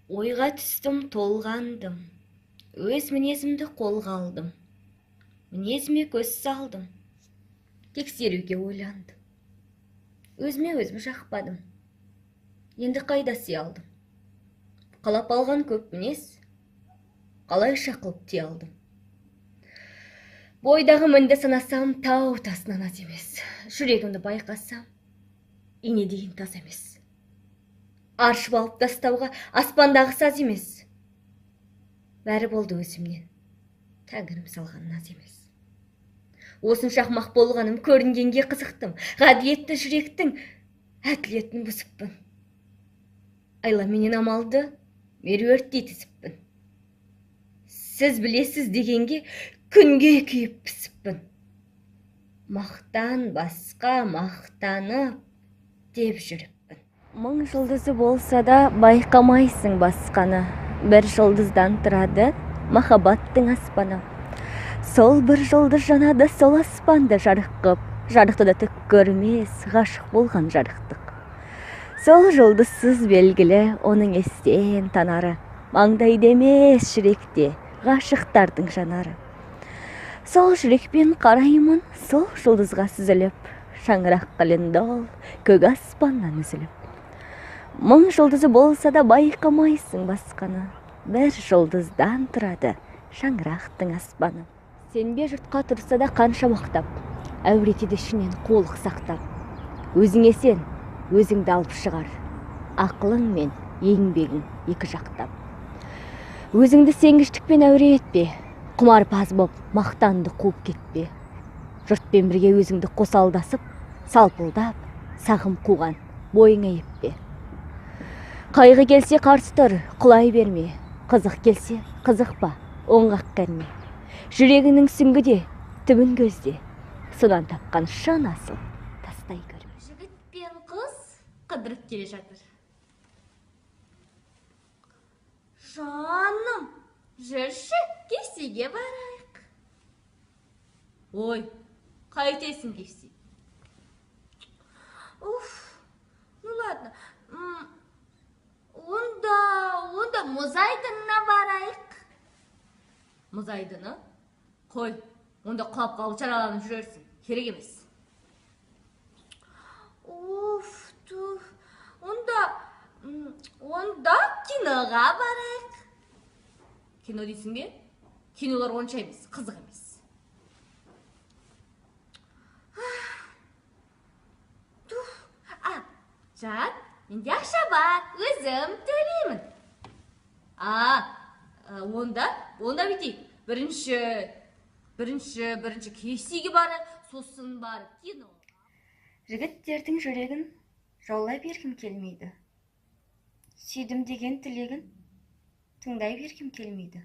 Ойға түстім, толғандым. Өз мінезімді қолға алдым. Мінезіме көз салдым. Тексеруге ойландым. Өзіме өзім жақпадым. Енді қайда сый алдым. Қалап алған көп мінез, қалайша қылып тие алдым. Бойдағы мінді санасам, тау тасынан аз емес. Жүрегімді байқасам, ине дейін таз емес. Аршып алып тастауға аспандағы саз емес. Бәрі болды өзімнен, тәңірім салған наз емес. Осынша ақымақ болғаным көрінгенге қызықтым. Ғаділетті жүректің әділетін бұзыппын. Айла менен амалды меруерттей тізіппін. Сіз білесіз дегенге күнге күйіп пісіппін. Мақтан басқа мақтанып деп жүріппін. Мың жылдызы болса да байқамайсың басқаны. Бір жылдыздан тұрады махаббаттың аспаны. Сол бір жұлдыз жанады сол аспанды жарық қып, жарықты да түк көрмес, ғашық болған жарықтық. Сол жұлдызсыз белгілі оның естен танары, маңдайда емес жүректе ғашықтардың жанары. Сол жүрекпен қараймын, сол жұлдызға сүзіліп, шаңырақ қылындол көк аспаннан үзіліп. Мың жылдызы болса да байқамайсың басқаны, бір жұлдыздан тұрады шаңырақтың аспаны. Сенбе жұртқа тұрса да қанша мақтап, әуретеді ішінен қолық сақтап. Өзіңе сен, өзіңді алып шығар, ақылың мен еңбегің екі жақтап. Өзіңді сенгіштікпен әуре етпе, құмарпаз боп мақтанды қуып кетпе. Жұртпен бірге өзіңді қосалдасып, салпылдап, сағым қуған бойыңа еппе. Қайғы келсе қарсы тұр, құлай берме, қызық келсе қызықпа, оңғақ кәрме. Жүрегінің сүңгіде, түбін көзде, содан тапқан шын асыл тастай көр. Жігіт пен қыз қыдырып келе жатыр. Жаным, жүрші, кесеге барайық. Ой, қайтесің кесе? Ну ладно. Онда мұз айдынына барайық. Мұз айдыны? Қой, онда құлап қалып жараланып жүрерсің. Керек емес. Онда киноға барайық. Кино дейсің бе? Кинолар онша емес, қызық емес. Жат, менде ақша бар, өзім төлеймін. Онда бүйтейік. Бірінші кесеге барып, сосын барып кино. Жігіттердің жүрегін жаулай бергім келмейді. Сүйдім деген тілегін тыңдай бергім келмейді.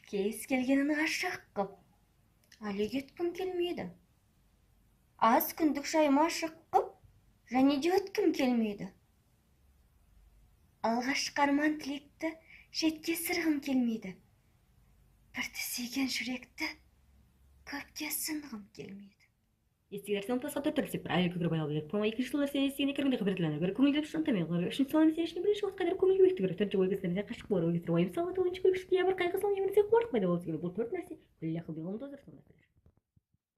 Кез келгенін ғашық қып, әлек еткім келмейді. Аз күндік жайма ашық қып, және де өткім келмейді. Алғашқы арман тілекті жетке сырғым келмейді. Бірді сүйген жүректі көпке сынғым келмейді. Естігер сон тасқа тұрып сеп бір айлы көкіріп айлы білек. Пома екінші жылдар сен естігенде кіргенде қабіретләні көрі көңілдеп шынтамай қылыр. Үшінші саланы сен ішіне бірінші уақыт қадыр көңіл көбекті көрі. Төртінші ой кесілерінде қашық болар ой кесілер. Ойым салғы толыншы көбікші ябыр қайғы салын емірсе қуарық пайда болсы келі. Бұл төрт нәрсе күлі ақыл белғым тозыр сонда.